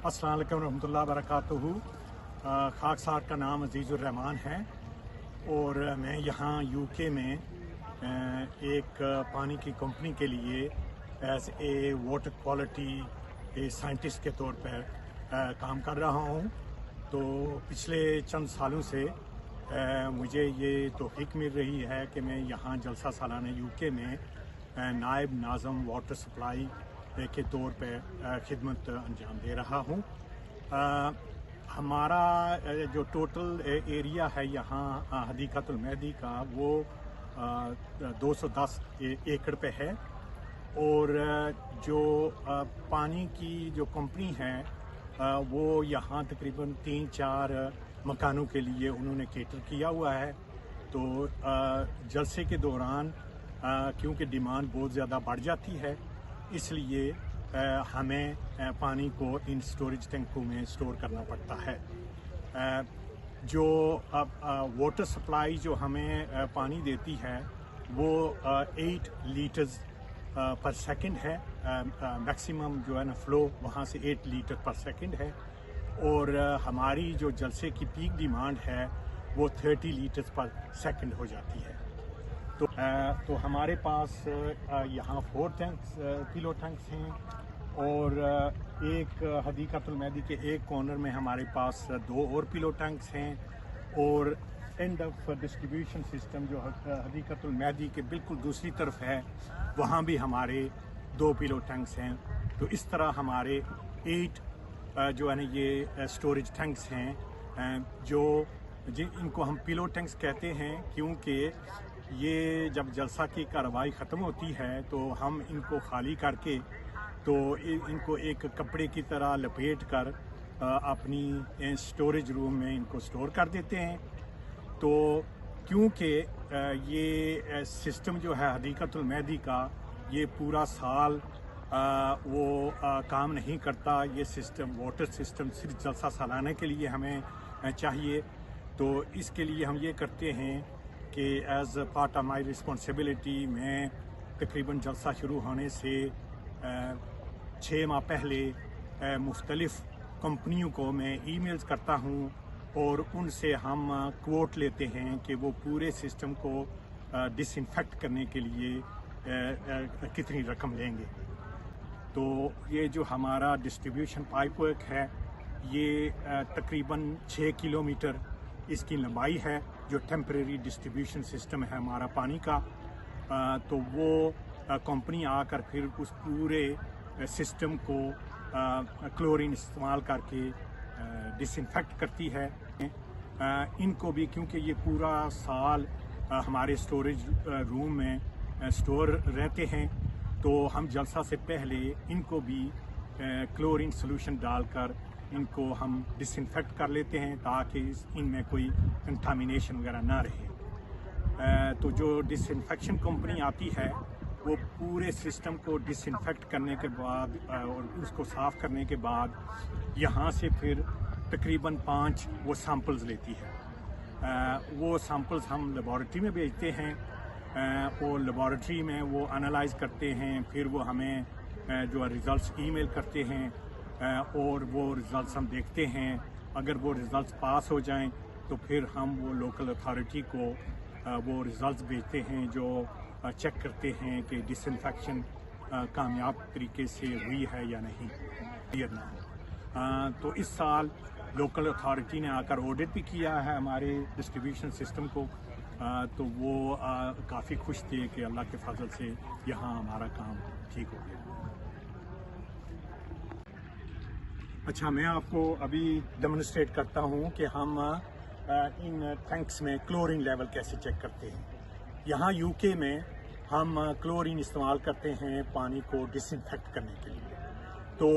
अस्सलाम वालेकुम रहमतुल्लाहि व बरकातुहू। खाकसार का नाम अजीज़ुर्रहमान है और मैं यहाँ यूके में एक पानी की कंपनी के लिए as a water quality scientist के तौर पर काम कर रहा हूँ। तो पिछले चंद सालों से मुझे ये तौफ़ीक मिल रही है कि मैं यहाँ जलसा सालाना यूके में नायब नाज़म वाटर सप्लाई के तौर पर खिदमत अंजाम दे रहा हूँ। हमारा जो टोटल एरिया है यहाँ हदीक़तुल मेहदी का वो 210 एकड़ पे है और जो पानी की जो कंपनी है वो यहाँ तकरीबन 3-4 मकानों के लिए उन्होंने केटर किया हुआ है। तो जलसे के दौरान क्योंकि डिमांड बहुत ज़्यादा बढ़ जाती है, इसलिए हमें पानी को इन स्टोरेज टैंकों में स्टोर करना पड़ता है। जो वाटर सप्लाई जो हमें पानी देती है वो 8 लीटर्स पर सेकंड है। मैक्सिमम जो है ना फ्लो वहाँ से 8 लीटर पर सेकंड है और हमारी जो जलसे की पीक डिमांड है वो 30 लीटर्स पर सेकंड हो जाती है। तो हमारे पास यहाँ 4 टैंक्स किलो टैंक्स हैं और एक हदीक़तुल मेहदी के एक कॉर्नर में हमारे पास 2 और पिलो टैंक्स हैं और एंड ऑफ डिस्ट्रीब्यूशन सिस्टम जो हदीक़तुल मेहदी के बिल्कुल दूसरी तरफ है वहाँ भी हमारे 2 पिलो टैंक्स हैं। तो इस तरह हमारे 8 जो है ना ये स्टोरेज टैंक्स हैं जो इनको हम पिलो टैंक्स कहते हैं क्योंकि ये जब जलसा की कार्रवाई ख़त्म होती है तो हम इनको खाली करके तो इनको एक कपड़े की तरह लपेट कर अपनी स्टोरेज रूम में इनको स्टोर कर देते हैं। तो क्योंकि ये सिस्टम जो है हदीक़तुल मेहदी का ये पूरा साल वो काम नहीं करता, ये सिस्टम वाटर सिस्टम सिर्फ जलसा सालाना के लिए हमें चाहिए। तो इसके लिए हम ये करते हैं कि as part of my responsibility मैं तकरीबन जलसा शुरू होने से 6 माह पहले मुख्तलिफ़ कंपनियों को मैं ईमेल्स करता हूँ और उनसे हम क्वोट लेते हैं कि वो पूरे सिस्टम को डिसइंफेक्ट करने के लिए कितनी रकम लेंगे। तो ये जो हमारा डिस्ट्रीब्यूशन पाइपवर्क है ये तकरीबन 6 किलोमीटर इसकी लंबाई है। जो टेम्परेरी डिस्ट्रीब्यूशन सिस्टम है हमारा पानी का तो वो कंपनी आकर फिर उस पूरे सिस्टम को क्लोरीन इस्तेमाल करके डिसइंफेक्ट करती है। इनको भी क्योंकि ये पूरा साल हमारे स्टोरेज रूम में स्टोर रहते हैं तो हम जलसा से पहले इनको भी क्लोरीन सॉल्यूशन डालकर इनको हम डिसइंफेक्ट कर लेते हैं ताकि इनमें कोई कंटामिनेशन वगैरह ना रहे। तो जो डिसइंफेक्शन कंपनी आती है वो पूरे सिस्टम को डिसइंफेक्ट करने के बाद और उसको साफ़ करने के बाद यहाँ से फिर तकरीबन 5 वो सैंपल्स लेती है। वो सैंपल्स हम लेबॉरेटरी में भेजते हैं और लेबॉरेटरी में वो एनालाइज करते हैं, फिर वो हमें जो रिज़ल्ट्स ईमेल करते हैं और वो रिज़ल्ट्स हम देखते हैं। अगर वो रिज़ल्ट्स पास हो जाएं तो फिर हम वो लोकल अथॉरिटी को वो रिज़ल्ट्स भेजते हैं जो चेक करते हैं कि डिसइंफेक्शन कामयाब तरीके से हुई है या नहीं, क्लियर ना हो। तो इस साल लोकल अथॉरिटी ने आकर ऑडिट भी किया है हमारे डिस्ट्रीब्यूशन सिस्टम को। तो वो काफ़ी खुश थे कि अल्लाह के फजल से यहाँ हमारा काम ठीक हो गया। अच्छा, मैं आपको अभी डेमोन्स्ट्रेट करता हूँ कि हम इन टैंक्स में क्लोरीन लेवल कैसे चेक करते हैं। यहाँ यूके में हम क्लोरीन इस्तेमाल करते हैं पानी को डिसइंफेक्ट करने के लिए। तो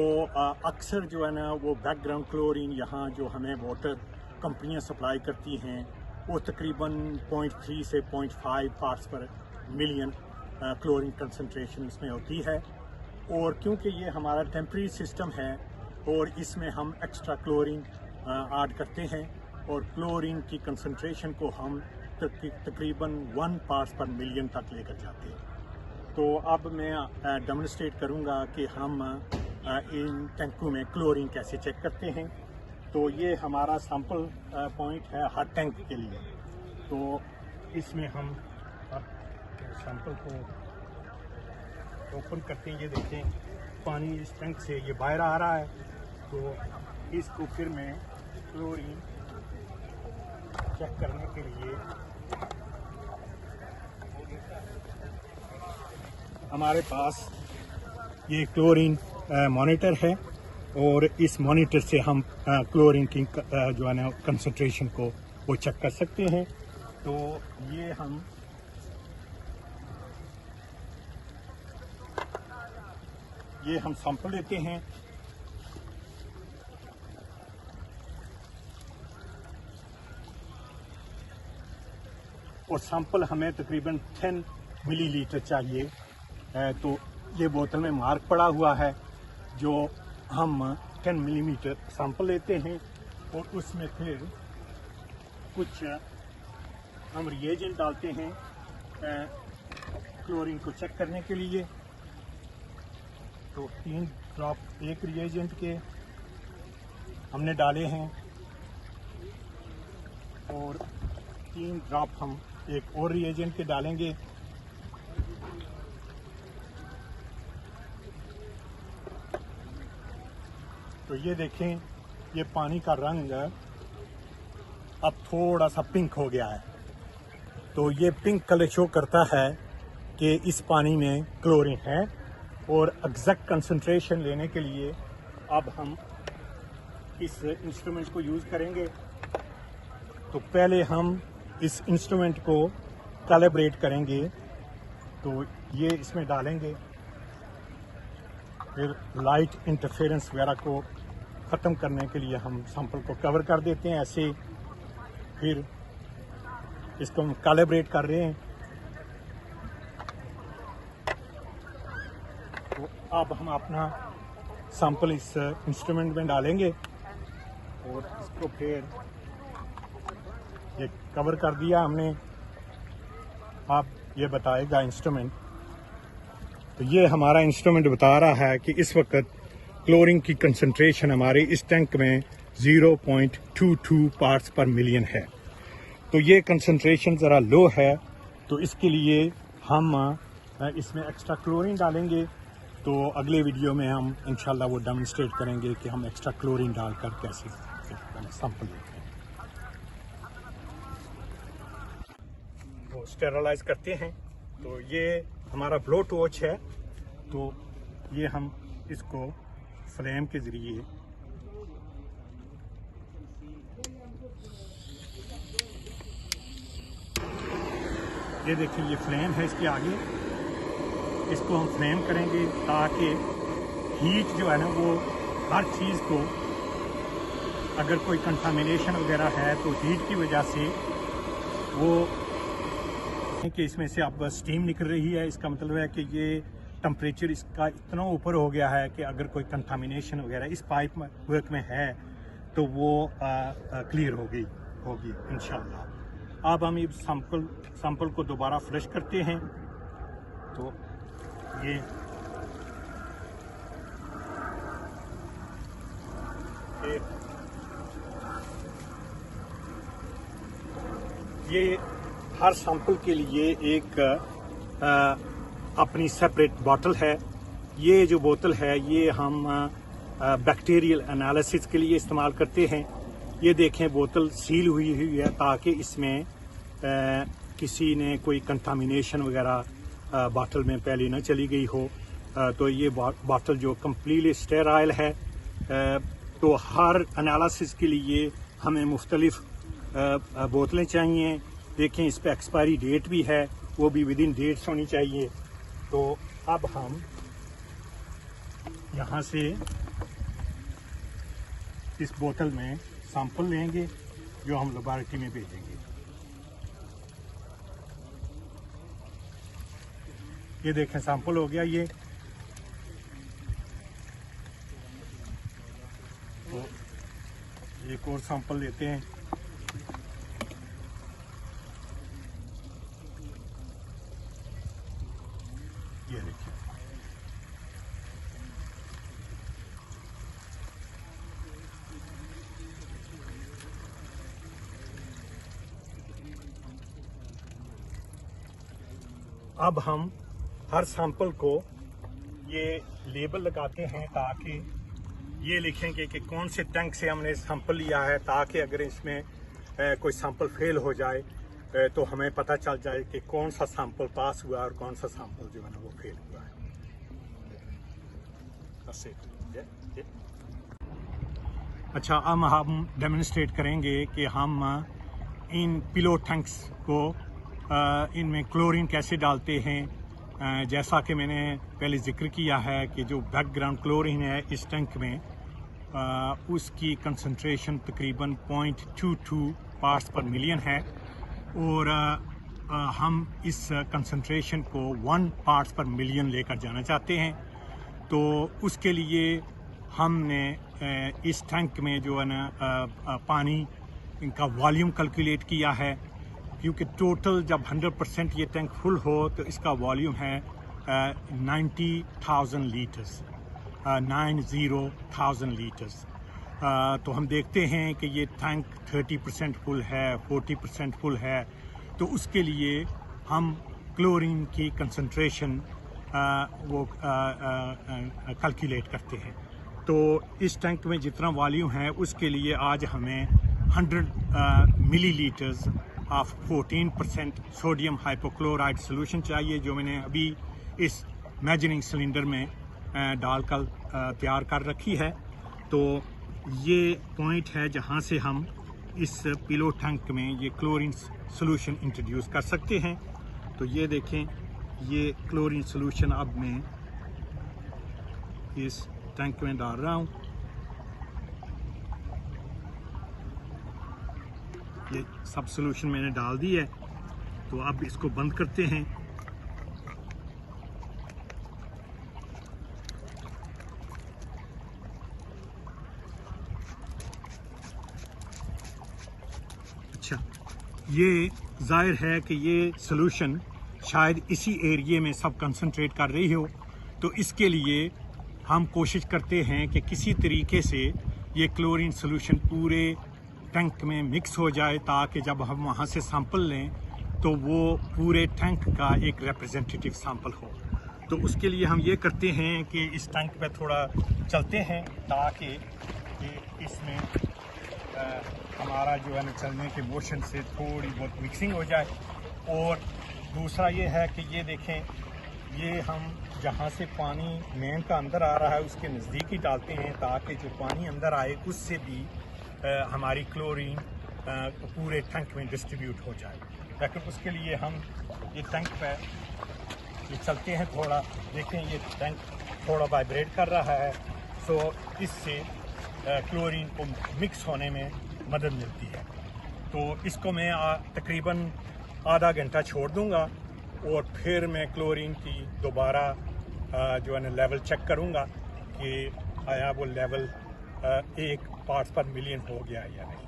अक्सर जो है ना वो बैकग्राउंड क्लोरीन यहाँ जो हमें वाटर कंपनियाँ सप्लाई करती हैं वो तकरीबन 0.3 से 0.5 पार्ट्स पर मिलियन क्लोरीन कंसंट्रेशन इसमें होती है। और क्योंकि ये हमारा टेम्परेरी सिस्टम है और इसमें हम एक्स्ट्रा क्लोरीन ऐड करते हैं और क्लोरीन की कंसंट्रेशन को हम तकरीबन 1 पार्ट्स पर मिलियन तक लेकर जाते हैं। तो अब मैं डेमोन्स्ट्रेट करूंगा कि हम इन टैंकों में क्लोरीन कैसे चेक करते हैं। तो ये हमारा सैंपल पॉइंट है हर टैंक के लिए। तो इसमें हम सैंपल को ओपन करते हैं। ये देखें पानी इस टैंक से ये बाहर आ रहा है। तो इसको फिर मैं क्लोरीन चेक करने के लिए हमारे पास ये क्लोरीन मॉनिटर है और इस मॉनिटर से हम क्लोरीन की जो है ना कंसंट्रेशन को वो चेक कर सकते हैं। तो ये हम सैंपल लेते हैं। और सैंपल हमें तकरीबन 10 मिलीलीटर चाहिए। तो ये बोतल में मार्क पड़ा हुआ है। जो हम 10 मिलीमीटर सैंपल लेते हैं और उसमें फिर कुछ हम रिएजेंट डालते हैं क्लोरीन को चेक करने के लिए। तो 3 ड्रॉप एक रिएजेंट के हमने डाले हैं और 3 ड्रॉप हम एक और रिएजेंट के डालेंगे। तो ये देखें ये पानी का रंग अब थोड़ा सा पिंक हो गया है। तो ये पिंक कलर शो करता है कि इस पानी में क्लोरीन है। और एग्जैक्ट कंसंट्रेशन लेने के लिए अब हम इस इंस्ट्रूमेंट को यूज़ करेंगे। तो पहले हम इस इंस्ट्रूमेंट को कैलिब्रेट करेंगे। तो ये इसमें डालेंगे, फिर लाइट इंटरफेरेंस वगैरह को ख़त्म करने के लिए हम सैंपल को कवर कर देते हैं ऐसे। फिर इसको हम कैलिब्रेट कर रहे हैं। तो अब हम अपना सैंपल इस इंस्ट्रूमेंट में डालेंगे और इसको फिर ये कवर कर दिया हमने। अब ये बताएगा इंस्ट्रूमेंट। तो ये हमारा इंस्ट्रूमेंट बता रहा है कि इस वक्त क्लोरीन की कंसंट्रेशन हमारे इस टैंक में 0.22 पार्ट्स पर मिलियन है। तो ये कंसंट्रेशन ज़रा लो है। तो इसके लिए हम इसमें एक्स्ट्रा क्लोरीन डालेंगे। तो अगले वीडियो में हम इंशाल्लाह वो डेमोन्स्ट्रेट करेंगे कि हम एक्स्ट्रा क्लोरीन डालकर कैसे सैंपल लेते हैं। वो स्टेरलाइज करते हैं। तो ये हमारा ब्लो टॉर्च है। तो ये हम इसको फ्लेम के ज़रिए ये देखिए ये फ्लेम है इसके आगे। इसको हम फ्लेम करेंगे ताकि हीट जो है ना वो हर चीज़ को, अगर कोई कंटामिनेशन वगैरह है तो हीट की वजह से वो कि इसमें से अब स्टीम निकल रही है। इसका मतलब है कि ये टेम्परेचर इसका इतना ऊपर हो गया है कि अगर कोई कंटामिनेशन वगैरह इस पाइप वर्क में है तो वो क्लियर होगी इंशाल्लाह। अब हम इस सैंपल को दोबारा फ्लश करते हैं। तो ये हर सैंपल के लिए एक अपनी सेपरेट बोतल है। ये जो बोतल है ये हम बैक्टीरियल एनालिसिस के लिए इस्तेमाल करते हैं। ये देखें बोतल सील हुई है ताकि इसमें किसी ने कोई कंटामिनेशन वगैरह बोतल में पहले न चली गई हो। तो ये बोतल जो कम्प्लीटली स्टेराइल है। तो हर एनालिसिस के लिए हमें मुख्तलिफ बोतलें चाहिए। देखें इस पर एक्सपायरी डेट भी है, वो भी विदिन डेट्स होनी चाहिए। तो अब हम यहाँ से इस बोतल में सैंपल लेंगे जो हम लेबोरेटरी में भेजेंगे। ये देखें सैंपल हो गया ये। तो एक और सैंपल लेते हैं। ये देखिए अब हम हर सैंपल को ये लेबल लगाते हैं ताकि ये लिखेंगे कि कौन से टैंक से हमने सैंपल लिया है, ताकि अगर इसमें कोई सैंपल फेल हो जाए तो हमें पता चल जाए कि कौन सा सैंपल पास हुआ और कौन सा सैंपल जो है ना वो फेल हुआ है। अच्छा, अब हम डेमोन्स्ट्रेट करेंगे कि हम इन पिलो टैंक्स को इनमें क्लोरीन कैसे डालते हैं। जैसा कि मैंने पहले जिक्र किया है कि जो बैकग्राउंड क्लोरीन है इस टैंक में उसकी कंसंट्रेशन तकरीबन 0.22 पार्ट्स पर मिलियन है और हम इस कंसंट्रेशन को 1 पार्ट्स पर मिलियन लेकर जाना चाहते हैं। तो उसके लिए हमने इस टैंक में जो है ना पानी इनका वॉल्यूम कैलकुलेट किया है, क्योंकि टोटल जब 100% ये टैंक फुल हो तो इसका वॉल्यूम है 90,000 लीटर्स, 90,000 लीटर्स। तो हम देखते हैं कि ये टैंक 30% फुल है, 40% फुल है, तो उसके लिए हम क्लोरीन की कंसंट्रेशन वो कैलकुलेट करते हैं। तो इस टैंक में जितना वॉल्यूम है उसके लिए आज हमें 100 millilitres of 14% sodium hypochloride solution चाहिए, जो मैंने अभी इस मेजरिंग सिलेंडर में डालकर तैयार कर रखी है। तो ये पॉइंट है जहाँ से हम इस पिलो टैंक में ये क्लोरीन सॉल्यूशन इंट्रोड्यूस कर सकते हैं। तो ये देखें, ये क्लोरीन सॉल्यूशन अब मैं इस टैंक में डाल रहा हूँ। ये सब सॉल्यूशन मैंने डाल दी है, तो अब इसको बंद करते हैं। अच्छा, ये जाहिर है कि ये सॉल्यूशन शायद इसी एरिया में सब कंसंट्रेट कर रही हो, तो इसके लिए हम कोशिश करते हैं कि किसी तरीके से ये क्लोरीन सॉल्यूशन पूरे टैंक में मिक्स हो जाए, ताकि जब हम वहाँ से सैंपल लें तो वो पूरे टैंक का एक रिप्रेजेंटेटिव सैंपल हो। तो उसके लिए हम ये करते हैं कि इस टैंक पे थोड़ा चलते हैं ताकि इसमें हमारा जो है ना चलने के मोशन से थोड़ी बहुत मिक्सिंग हो जाए। और दूसरा ये है कि ये देखें, ये हम जहाँ से पानी मेन का अंदर आ रहा है उसके नज़दीक ही डालते हैं, ताकि जो पानी अंदर आए उससे भी हमारी क्लोरीन पूरे टैंक में डिस्ट्रीब्यूट हो जाए। लेकिन उसके लिए हम ये टैंक पर ये चलते हैं, थोड़ा देखें ये टैंक थोड़ा वाइब्रेट कर रहा है, सो इससे क्लोरीन को मिक्स होने में मदद मिलती है। तो इसको मैं तकरीबन आधा घंटा छोड़ दूंगा और फिर मैं क्लोरीन की दोबारा जो है ना लेवल चेक करूंगा कि आया वो लेवल 1 पार्ट्स पर मिलियन हो गया या नहीं।